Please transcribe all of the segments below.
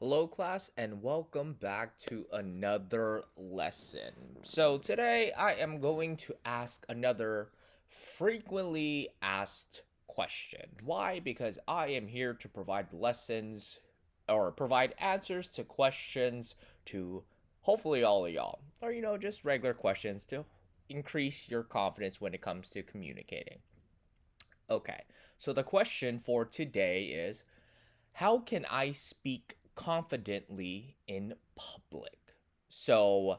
Hello, class, and welcome back to another lesson. So, today I am going to ask another frequently asked question. Why? Because I am here to provide lessons or provide answers to questions to hopefully all of y'all, or just regular questions to increase your confidence when it comes to communicating. Okay, so the question for today is, how can I speak confidently in public? So,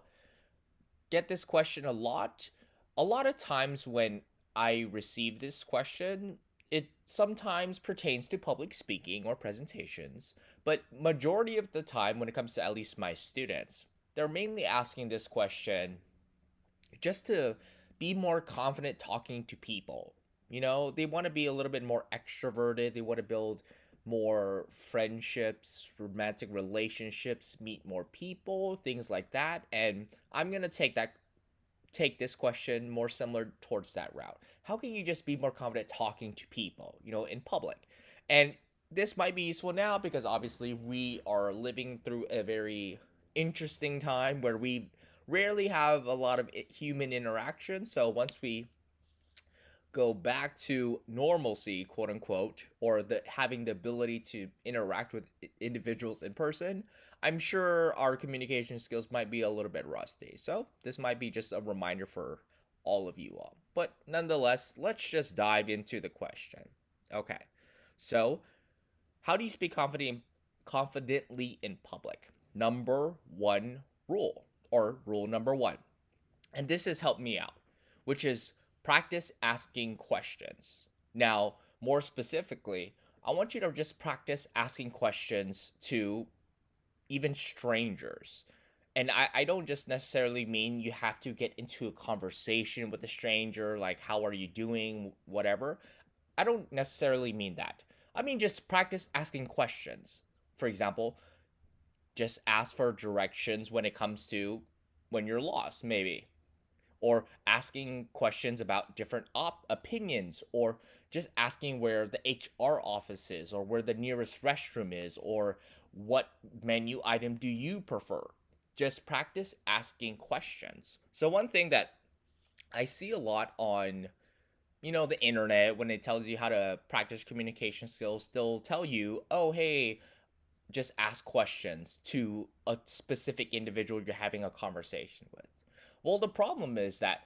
get this question a lot. A lot of times when I receive this question, it sometimes pertains to public speaking or presentations, but majority of the time when it comes to at least my students, they're mainly asking this question just to be more confident talking to people. They want to be a little bit more extroverted. They want to build more friendships, romantic relationships, meet more people, things like that. And I'm going to take this question more similar towards that route. How can you just be more confident talking to people, in public? And this might be useful now because obviously we are living through a very interesting time where we rarely have a lot of human interaction. So once we go back to normalcy, quote unquote, or the having the ability to interact with individuals in person, I'm sure our communication skills might be a little bit rusty. So this might be just a reminder for all of you all. But nonetheless, let's just dive into the question. Okay. So, how do you speak confidently in public? Number one rule, or rule number one, and this has helped me out, which is practice asking questions. Now, more specifically, I want you to just practice asking questions to even strangers. And I don't just necessarily mean you have to get into a conversation with a stranger, like, how are you doing, whatever. I don't necessarily mean that. I mean, just practice asking questions. For example, just ask for directions when it comes to when you're lost, maybe, or asking questions about different opinions, or just asking where the HR office is, or where the nearest restroom is, or what menu item do you prefer. Just practice asking questions. So one thing that I see a lot on the internet, when it tells you how to practice communication skills, they'll tell you, oh, hey, just ask questions to a specific individual you're having a conversation with. Well, the problem is that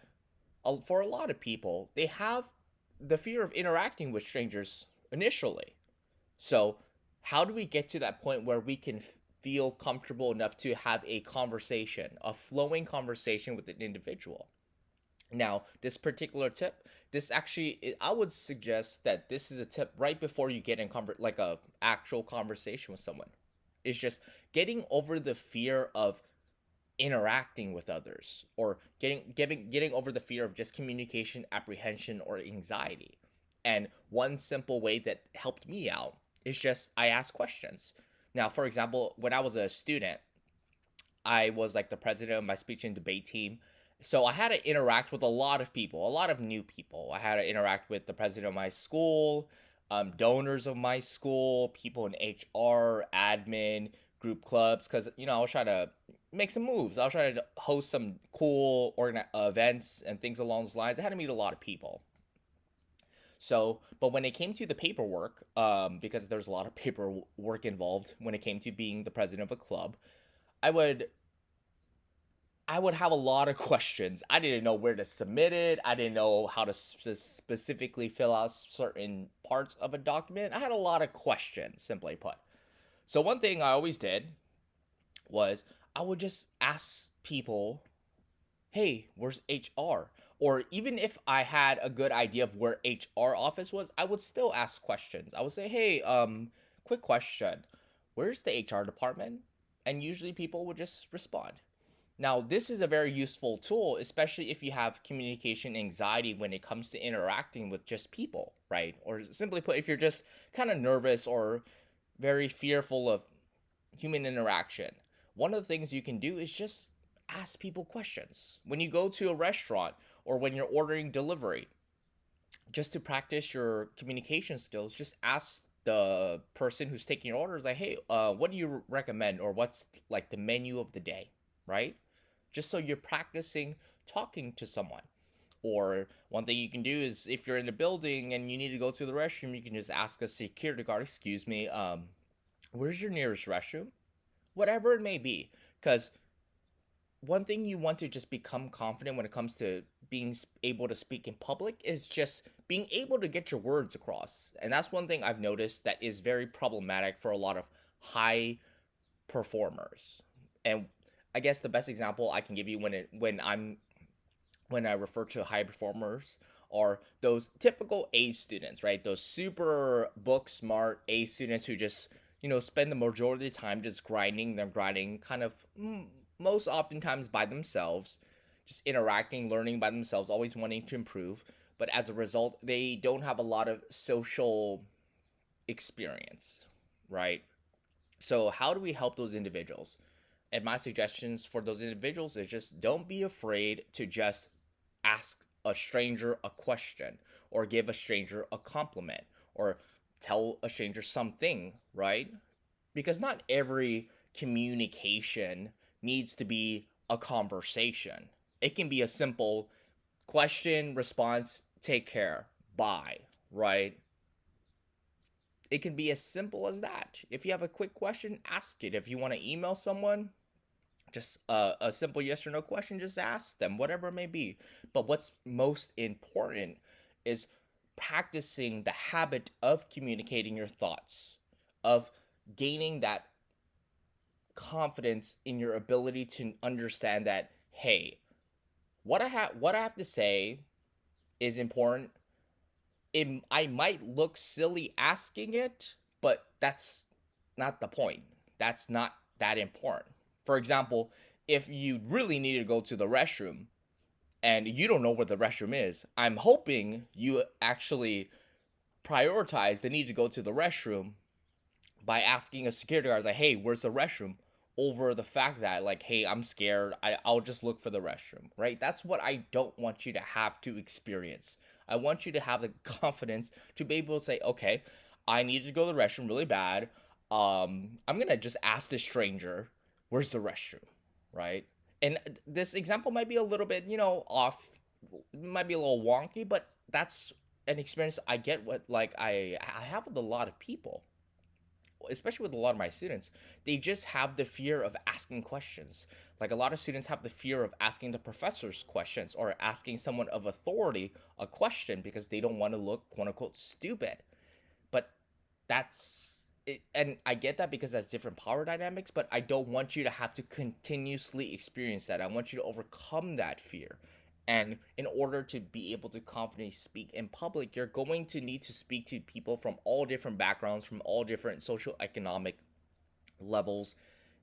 for a lot of people, they have the fear of interacting with strangers initially. So, how do we get to that point where we can feel comfortable enough to have a conversation, a flowing conversation with an individual? Now, this particular tip, this actually, I would suggest that this is a tip right before you get in like a actual conversation with someone. It's just getting over the fear of interacting with others, or getting over the fear of just communication apprehension or anxiety. And one simple way that helped me out is just I ask questions. Now, for example, when I was a student, I was like the president of my speech and debate team. So I had to interact with a lot of people, a lot of new people. I had to interact with the president of my school, donors of my school, people in HR, admin, group clubs, because I was trying to make some moves. I was trying to host some cool events and things along those lines. I had to meet a lot of people. So, but when it came to the paperwork, because there's a lot of paperwork involved when it came to being the president of a club, I would I would have a lot of questions. I didn't know where to submit it. I didn't know how to specifically fill out certain parts of a document. I had a lot of questions, simply put. So, one thing I always did was I would just ask people, hey, where's HR? Or even if I had a good idea of where HR office was, I would still ask questions. I would say, hey, quick question. Where's the HR department? And usually people would just respond. Now, this is a very useful tool, especially if you have communication anxiety when it comes to interacting with just people, right? Or simply put, if you're just kind of nervous or very fearful of human interaction, one of the things you can do is just ask people questions. When you go to a restaurant or when you're ordering delivery, just to practice your communication skills, just ask the person who's taking your order is like, hey, what do you recommend, or what's like the menu of the day, right? Just so you're practicing talking to someone. Or one thing you can do is if you're in the building and you need to go to the restroom, you can just ask a security guard, excuse me, where's your nearest restroom? Whatever it may be. Because one thing you want to just become confident when it comes to being able to speak in public is just being able to get your words across. And that's one thing I've noticed that is very problematic for a lot of high performers. And I guess the best example I can give you when I refer to high performers are those typical A students, right? Those super book smart A students who just, spend the majority of the time just grinding, they're grinding kind of most oftentimes by themselves, just interacting, learning by themselves, always wanting to improve. But as a result, they don't have a lot of social experience, right? So, how do we help those individuals? And my suggestions for those individuals is just don't be afraid to just ask a stranger a question, or give a stranger a compliment, or tell a stranger something, right? Because not every communication needs to be a conversation. It can be a simple question, response, take care, bye, right? It can be as simple as that. If you have a quick question, ask it. If you want to email someone, just a simple yes or no question, just ask them, whatever it may be. But what's most important is practicing the habit of communicating your thoughts, of gaining that confidence in your ability to understand that, hey, what I have to say is important. I might look silly asking it, but that's not the point. That's not that important. For example, if you really need to go to the restroom and you don't know where the restroom is, I'm hoping you actually prioritize the need to go to the restroom by asking a security guard, like, hey, where's the restroom? Over the fact that, like, hey, I'm scared, I'll just look for the restroom, right? That's what I don't want you to have to experience. I want you to have the confidence to be able to say, okay, I need to go to the restroom really bad. I'm gonna just ask this stranger, where's the restroom, right? And this example might be a little bit, off, might be a little wonky, but that's an experience I get with, like, I have with a lot of people, especially with a lot of my students. They just have the fear of asking questions. Like, a lot of students have the fear of asking the professors questions, or asking someone of authority a question, because they don't want to look quote unquote stupid. But that's it, and I get that because that's different power dynamics, but I don't want you to have to continuously experience that. I want you to overcome that fear. And in order to be able to confidently speak in public, you're going to need to speak to people from all different backgrounds, from all different social economic levels.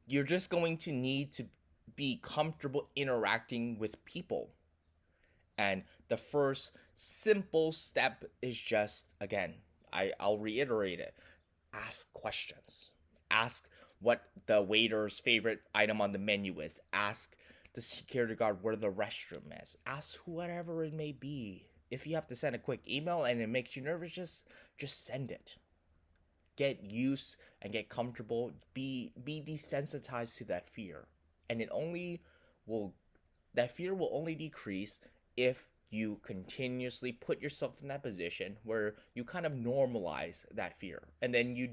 You're just going to need to be comfortable interacting with people. And the first simple step is just, again, I'll reiterate it, ask questions. Ask what the waiter's favorite item on the menu is. Ask the security guard where the restroom is. Ask whatever it may be. If you have to send a quick email and it makes you nervous, just send it. Get used and get comfortable. Be desensitized to that fear. And will that fear will only decrease if you continuously put yourself in that position where you kind of normalize that fear, and then you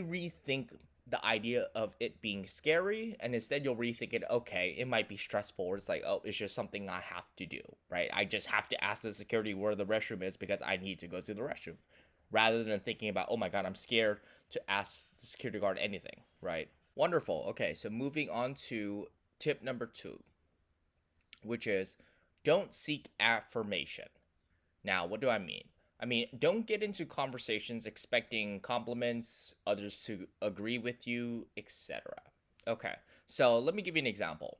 rethink the idea of it being scary, and instead you'll rethink it, okay, it might be stressful, or it's like, oh, it's just something I have to do, right? I just have to ask the security where the restroom is because I need to go to the restroom, rather than thinking about, oh my god, I'm scared to ask the security guard anything, right? Wonderful. Okay, so moving on to tip number 2, which is don't seek affirmation. Now, what do I mean? I mean, don't get into conversations expecting compliments, others to agree with you, etc. Okay, so let me give you an example.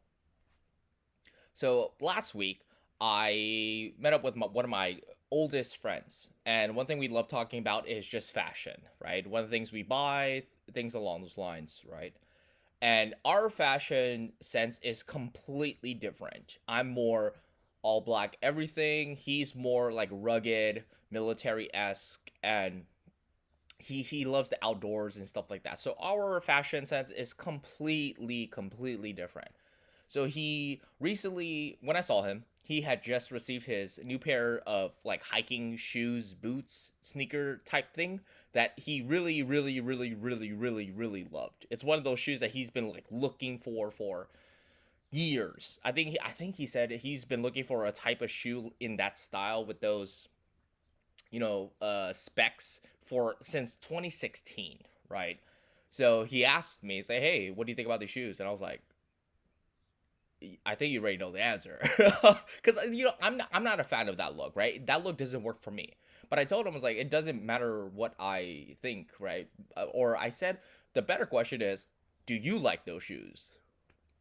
So last week, I met up with one of my oldest friends, and one thing we love talking about is just fashion, right? One of the things we buy, things along those lines, right? And our fashion sense is completely different. I'm more all black everything. He's more like rugged, military esque, and he loves the outdoors and stuff like that. So our fashion sense is completely different. So he recently, when I saw him, he had just received his new pair of like hiking shoes, boots, sneaker type thing that he really loved. It's one of those shoes that he's been like looking for years. I think he said he's been looking for a type of shoe in that style with those specs for since 2016, right? So he asked me, say, "Hey, what do you think about these shoes?" And I was like, I think you already know the answer, because I'm not a fan of that look, right? That look doesn't work for me. But I told him, I was like, it doesn't matter what I think, right? Or I said the better question is, do you like those shoes?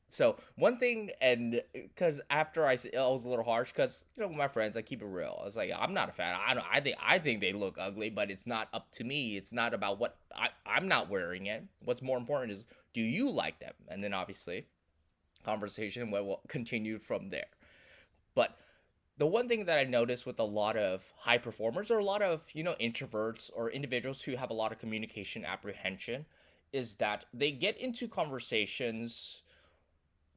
So one thing, and because after I was a little harsh, because with my friends, I keep it real. I was like, I'm not a fan. I don't. I think they look ugly, but it's not up to me. It's not about what I'm not wearing it. What's more important is, do you like them? And then obviously conversation will continue from there. But the one thing that I noticed with a lot of high performers, or a lot of introverts or individuals who have a lot of communication apprehension, is that they get into conversations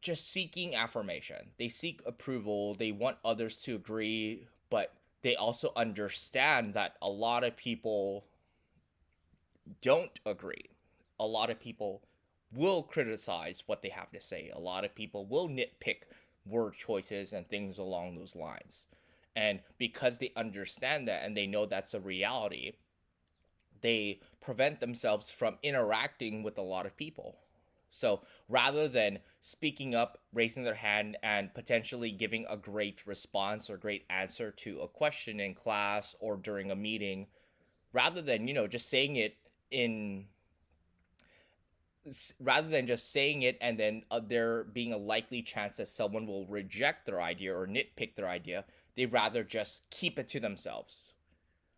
just seeking affirmation. They seek approval, they want others to agree, but they also understand that a lot of people don't agree. A lot of people will criticize what they have to say. A lot of people will nitpick word choices and things along those lines. And because they understand that and they know that's a reality, they prevent themselves from interacting with a lot of people. So rather than speaking up, raising their hand, and potentially giving a great response or great answer to a question in class or during a meeting, rather than just saying it in rather than just saying it and then there being a likely chance that someone will reject their idea or nitpick their idea, they'd rather just keep it to themselves.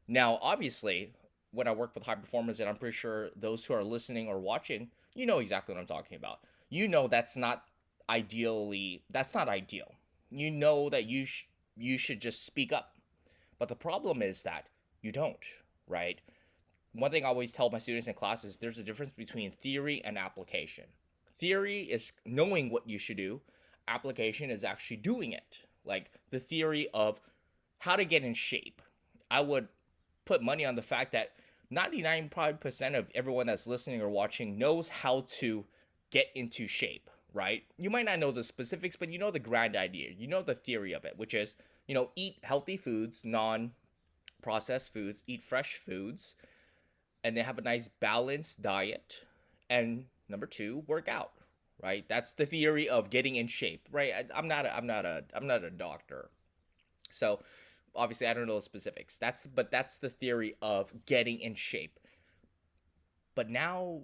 Now, obviously, when I work with high performers, and I'm pretty sure those who are listening or watching, you know exactly what I'm talking about. You know that's not ideal. You know that you should just speak up. But the problem is that you don't, right? One thing I always tell my students in class is there's a difference between theory and application. Theory is knowing what you should do. Application is actually doing it. Like the theory of how to get in shape. I would put money on the fact that 99% of everyone that's listening or watching knows how to get into shape, right? You might not know the specifics, but you know the grand idea. You know the theory of it, which is, eat healthy foods, non processed foods, eat fresh foods, and then have a nice balanced diet. And number two, work out, right? That's the theory of getting in shape, right? I'm not a doctor. So obviously I don't know the specifics. That's the theory of getting in shape. But now,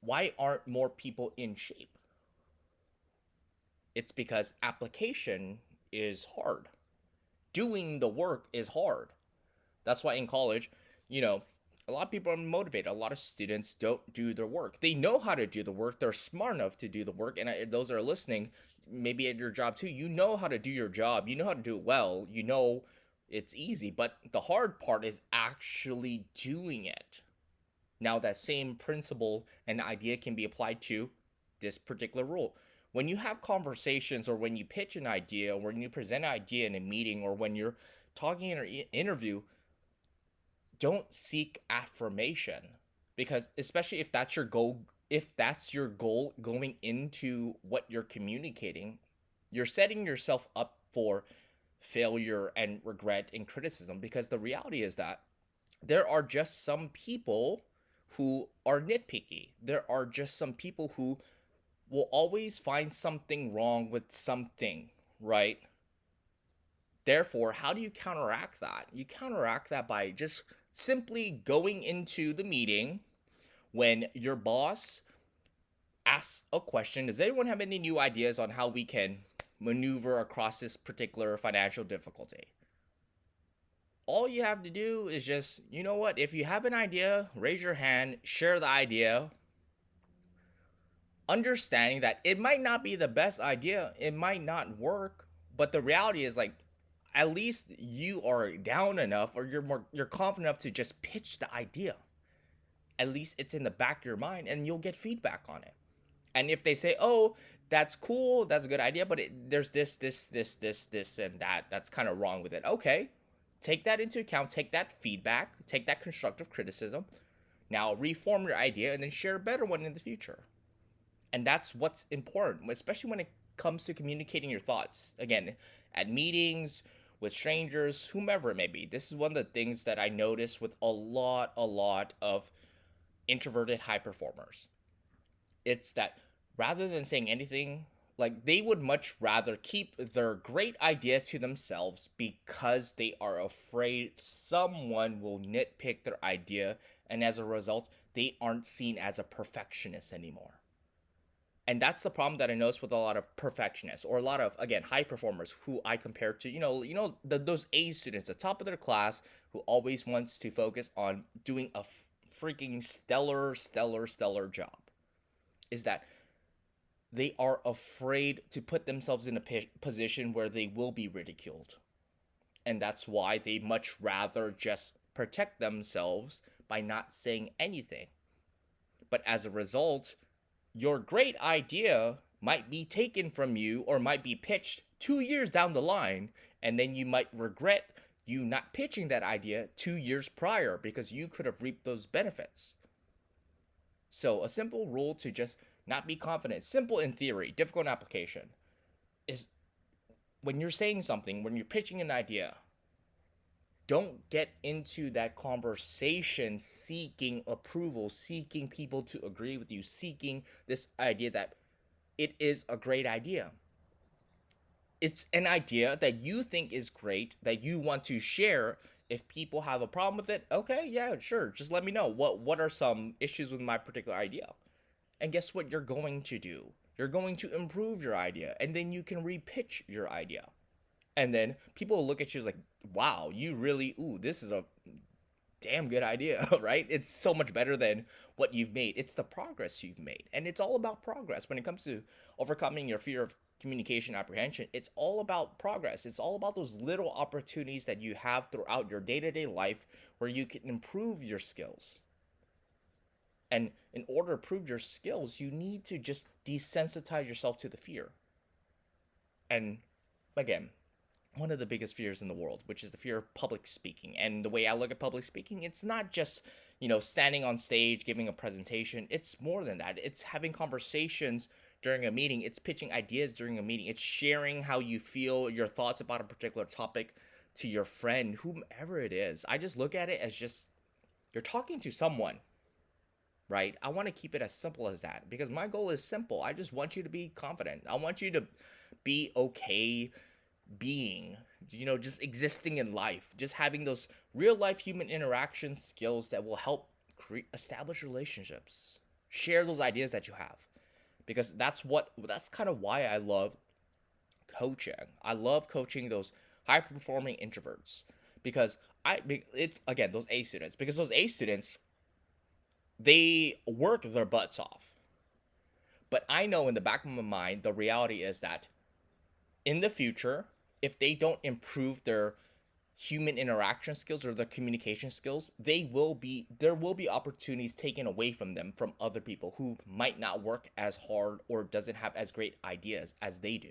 why aren't more people in shape? It's because application is hard. Doing the work is hard. That's why in college, you know, a lot of people are motivated. A lot of students don't do their work. They know how to do the work. They're smart enough to do the work. And those that are listening, maybe at your job too, you know how to do your job. You know how to do it well. You know it's easy. But the hard part is actually doing it. Now, that same principle and idea can be applied to this particular rule. When you have conversations, or when you pitch an idea, or when you present an idea in a meeting, or when you're talking in an interview, don't seek affirmation, because especially if that's your goal going into what you're communicating, you're setting yourself up for failure and regret and criticism, because the reality is that there are just some people who are nitpicky. There are just some people who will always find something wrong with something, right? Therefore, how do you counteract that? You counteract that by just simply going into the meeting when your boss asks a question. Does anyone have any new ideas on how we can maneuver across this particular financial difficulty? All you have to do is just, you know what? If you have an idea, raise your hand, share the idea, understanding that it might not be the best idea, it might not work, but the reality is, like, at least you are down enough, or you're confident enough to just pitch the idea. at least it's in the back of your mind and you'll get feedback on it. And if they say, "Oh, that's cool, that's a good idea, but there's this, and that, that's kind of wrong with it." Okay, take that into account, take that feedback, take that constructive criticism. Now reform your idea and then share a better one in the future. And that's what's important, especially when it comes to communicating your thoughts. Again, at meetings, with strangers, whomever it may be. This is one of the things that I notice with a lot of introverted high performers. It's that rather than saying anything, like they would much rather keep their great idea to themselves because they are afraid someone will nitpick their idea, and as a result, they aren't seen as a perfectionist anymore. And that's the problem that I notice with a lot of perfectionists or a lot of, again, high performers who I compare to, those A students, the top of their class, who always wants to focus on doing a freaking stellar job. Is that they are afraid to put themselves in a position where they will be ridiculed. And that's why they much rather just protect themselves by not saying anything. But as a result, your great idea might be taken from you or might be pitched 2 years down the line, and then you might regret you not pitching that idea 2 years prior because you could have reaped those benefits. So a simple rule to just not be confident, simple in theory, difficult in application, is when you're saying something, when you're pitching an idea, don't get into that conversation seeking approval, seeking people to agree with you, seeking this idea that it is a great idea. It's an idea that you think is great, that you want to share. If people have a problem with it, okay, yeah, sure. Just let me know. What are some issues with my particular idea? And guess what you're going to do? You're going to improve your idea, and then you can repitch your idea. And then people will look at you as like, wow, you really, this is a damn good idea, right? It's so much better than what you've made. It's the progress you've made. And it's all about progress. When it comes to overcoming your fear of communication apprehension, it's all about progress. It's all about those little opportunities that you have throughout your day-to-day life where you can improve your skills. And in order to improve your skills, you need to just desensitize yourself to the fear. And again, one of the biggest fears in the world, which is the fear of public speaking. And the way I look at public speaking, it's not just, standing on stage, giving a presentation. It's more than that. It's having conversations during a meeting. It's pitching ideas during a meeting. It's sharing how you feel, your thoughts about a particular topic to your friend, whomever it is. I just look at it as just, you're talking to someone, right? I want to keep it as simple as that because my goal is simple. I just want you to be confident. I want you to be okay being, just existing in life, just having those real life human interaction skills that will help establish relationships, share those ideas that you have, because that's kind of why I love coaching. I love coaching those high performing introverts because it's again those A students, because those A students, they work their butts off, but I know in the back of my mind the reality is that in the future, if they don't improve their human interaction skills or their communication skills, there will be opportunities taken away from them from other people who might not work as hard or doesn't have as great ideas as they do.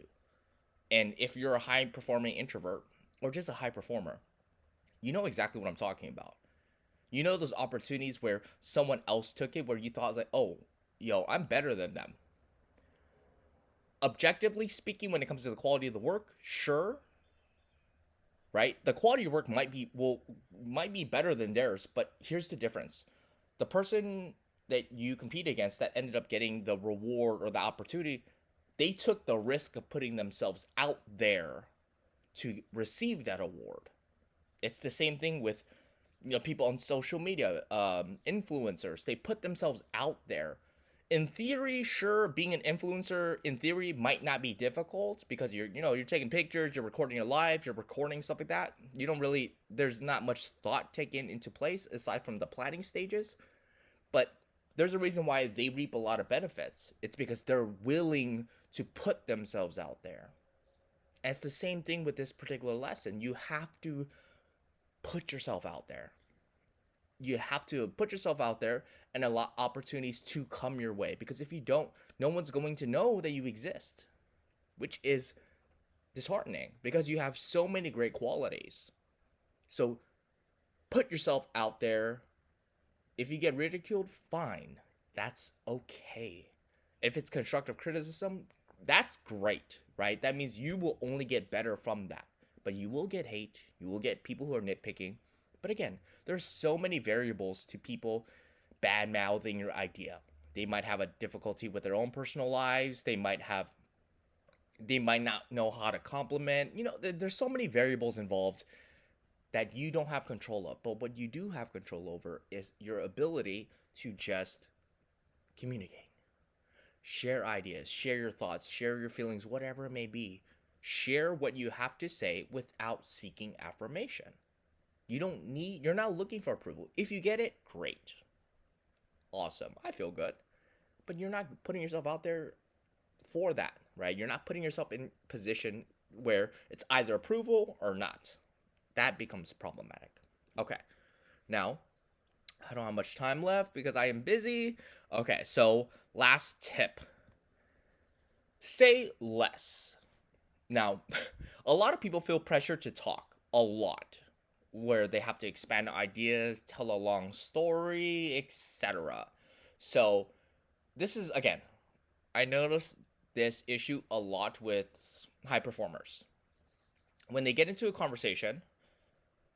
And if you're a high performing introvert or just a high performer, you know exactly what I'm talking about. You know those opportunities where someone else took it, where you thought like, oh, I'm better than them. Objectively speaking, when it comes to the quality of the work, sure, right? The quality of work might be better than theirs, but here's the difference. The person that you compete against that ended up getting the reward or the opportunity, they took the risk of putting themselves out there to receive that award. It's the same thing with people on social media, influencers. They put themselves out there. In theory, sure, being an influencer in theory might not be difficult because you're taking pictures, you're recording your live, you're recording stuff like that. There's not much thought taken into place aside from the planning stages. But there's a reason why they reap a lot of benefits. It's because they're willing to put themselves out there. And it's the same thing with this particular lesson. You have to put yourself out there. you have to put yourself out there and allow opportunities to come your way, because if you don't, no one's going to know that you exist, which is disheartening because you have so many great qualities. So put yourself out there. If you get ridiculed, fine. That's okay. If it's constructive criticism, that's great, right? That means you will only get better from that. But you will get hate, you will get people who are nitpicking. But again, there's so many variables to people bad mouthing your idea. They might have a difficulty with their own personal lives. They might not know how to compliment. There's so many variables involved that you don't have control of. But what you do have control over is your ability to just communicate. Share ideas, share your thoughts, share your feelings, whatever it may be. Share what you have to say without seeking affirmation. You're not looking for approval. If you get it, great. Awesome. I feel good. But you're not putting yourself out there for that, right? You're not putting yourself in position where it's either approval or not. That becomes problematic. Okay. Now, I don't have much time left because I am busy. Okay, so last tip. Say less. Now, a lot of people feel pressure to talk a lot, where they have to expand ideas, tell a long story, etc. So, this is, again, I notice this issue a lot with high performers. When they get into a conversation,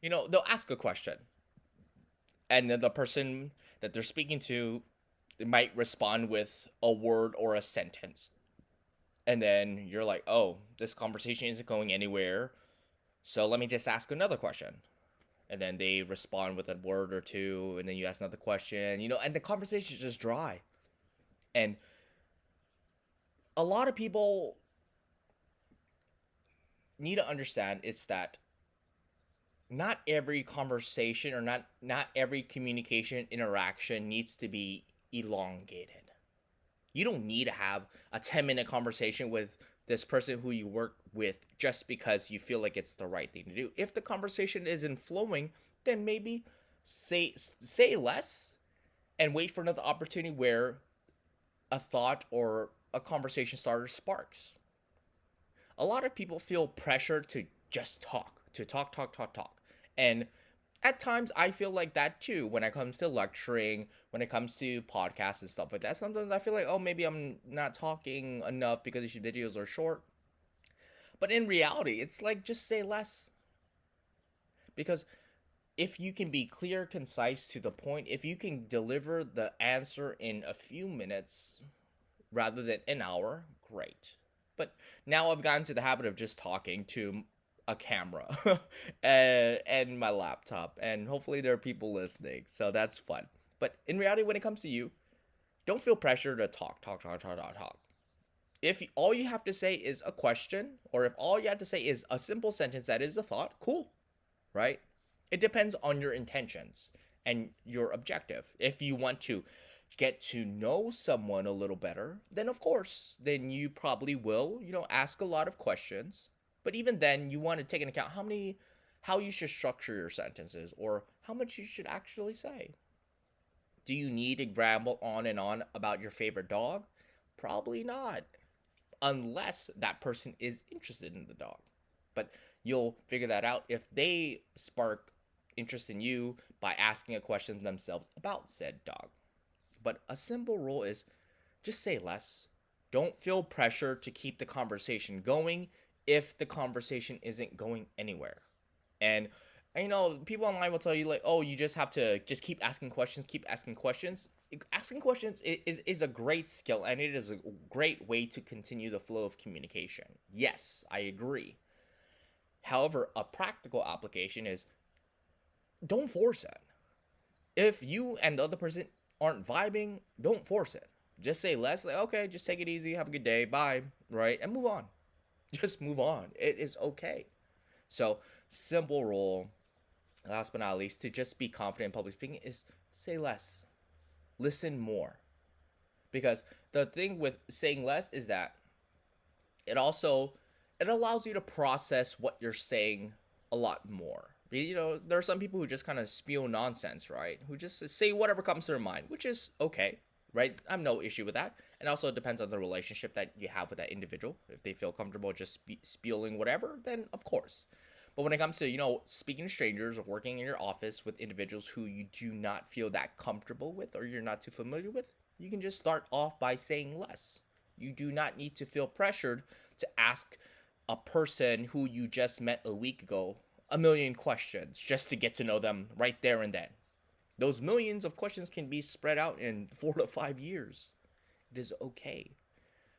they'll ask a question, and then the person that they're speaking to might respond with a word or a sentence. And then you're like, oh, this conversation isn't going anywhere, so let me just ask another question. And then they respond with a word or two, and then you ask another question, and the conversation is just dry. And a lot of people need to understand it's that not every conversation or not every communication interaction needs to be elongated. You don't need to have a 10-minute conversation with this person who you work with just because you feel like it's the right thing to do. If the conversation isn't flowing, then maybe say less and wait for another opportunity where a thought or a conversation starter sparks. A lot of people feel pressure to just talk, to talk. And at times I feel like that too when it comes to lecturing, when it comes to podcasts and stuff like that. Sometimes I feel like, oh, maybe I'm not talking enough because these videos are short. But in reality, it's like, just say less. Because if you can be clear, concise, to the point, if you can deliver the answer in a few minutes rather than an hour, great. But now I've gotten to the habit of just talking to a camera and my laptop, and hopefully there are people listening, so that's fun. But in reality, when it comes to you, don't feel pressure to talk. If all you have to say is a question, or if all you have to say is a simple sentence that is a thought, cool, right? It depends on your intentions and your objective. If you want to get to know someone a little better, then of course, then you probably will, ask a lot of questions. But even then, you want to take into account how you should structure your sentences, or how much you should actually say. Do you need to ramble on and on about your favorite dog? Probably not, unless that person is interested in the dog. But you'll figure that out if they spark interest in you by asking a question themselves about said dog. But a simple rule is just say less. Don't feel pressure to keep the conversation going if the conversation isn't going anywhere. And people online will tell you like, oh, you just have to just keep asking questions. Asking questions is a great skill, and it is a great way to continue the flow of communication. Yes, I agree. However, a practical application is, don't force it. If you and the other person aren't vibing, don't force it. Just say less, like, okay, just take it easy, have a good day, bye, right? And move on. Just move on. It is okay. So, simple rule, last but not least, to just be confident in public speaking is say less. Listen more. Because the thing with saying less is that it allows you to process what you're saying a lot more. There are some people who just kind of spew nonsense, right? Who just say whatever comes to their mind, which is okay, right? I have no issue with that. And also, it depends on the relationship that you have with that individual. If they feel comfortable just spewing whatever, then of course. But when it comes to, speaking to strangers or working in your office with individuals who you do not feel that comfortable with or you're not too familiar with, you can just start off by saying less. You do not need to feel pressured to ask a person who you just met a week ago a million questions just to get to know them right there and then. Those millions of questions can be spread out in 4 to 5 years. It is okay.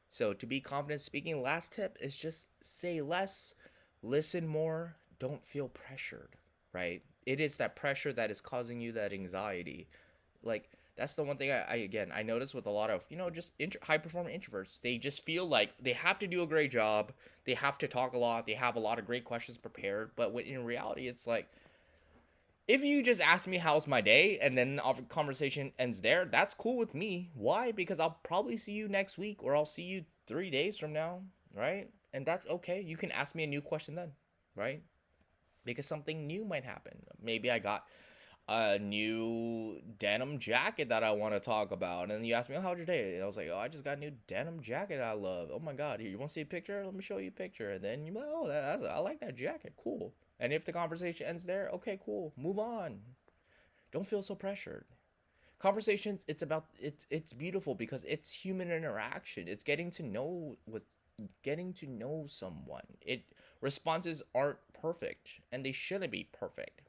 So, to be confident speaking, last tip is just say less, listen more, don't feel pressured, right? It is that pressure that is causing you that anxiety. Like, that's the one thing I notice with a lot of just high performing introverts. They just feel like they have to do a great job, they have to talk a lot, they have a lot of great questions prepared, but when in reality it's like, if you just ask me how's my day and then our conversation ends there, that's cool with me. Why? Because I'll probably see you next week or I'll see you 3 days from now, right? And that's okay. You can ask me a new question then, right? Because something new might happen. Maybe I got a new denim jacket that I want to talk about. And you asked me, oh, how's your day? And I was like, oh, I just got a new denim jacket I love. Oh my God, here, you want to see a picture? Let me show you a picture. And then you're like, oh, I like that jacket. Cool. And if the conversation ends there, okay, cool. Move on. Don't feel so pressured. Conversations, it's beautiful because it's human interaction. It's getting to know someone. Responses aren't perfect and they shouldn't be perfect.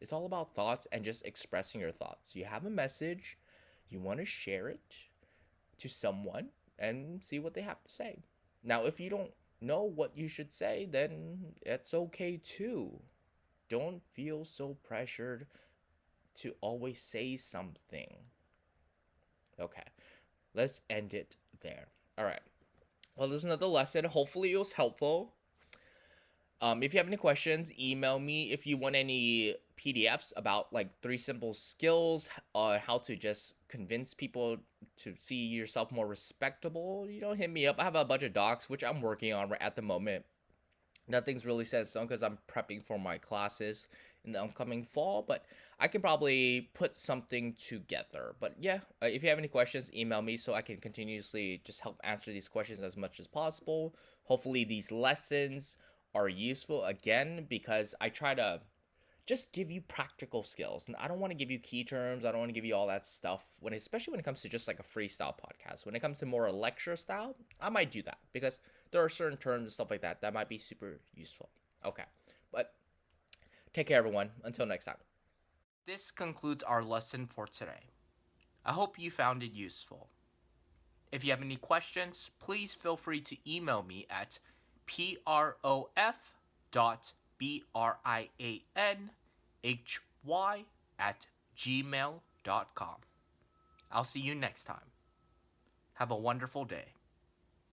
It's all about thoughts and just expressing your thoughts. You have a message, you want to share it to someone and see what they have to say. Now, if you don't know what you should say, then it's okay too. Don't feel so pressured to always say something. Okay, let's end it there. All right. Well, this is another lesson. Hopefully, it was helpful. If you have any questions, email me. If you want any PDFs about like 3 simple skills, how to just convince people to see yourself more respectable, hit me up. I have a bunch of docs which I'm working on right at the moment. Nothing's really set in stone because I'm prepping for my classes in the upcoming fall, but I can probably put something together. But yeah, if you have any questions, email me so I can continuously just help answer these questions as much as possible. Hopefully, these lessons are useful again because I try to just give you practical skills. And I don't want to give you key terms. I don't want to give you all that stuff especially when it comes to just like a freestyle podcast. When it comes to more a lecture style, I might do that because there are certain terms and stuff like that that might be super useful. Okay. But take care, everyone. Until next time. This concludes our lesson for today. I hope you found it useful. If you have any questions, please feel free to email me at prof.brianhy@gmail.com. I'll see you next time. Have a wonderful day.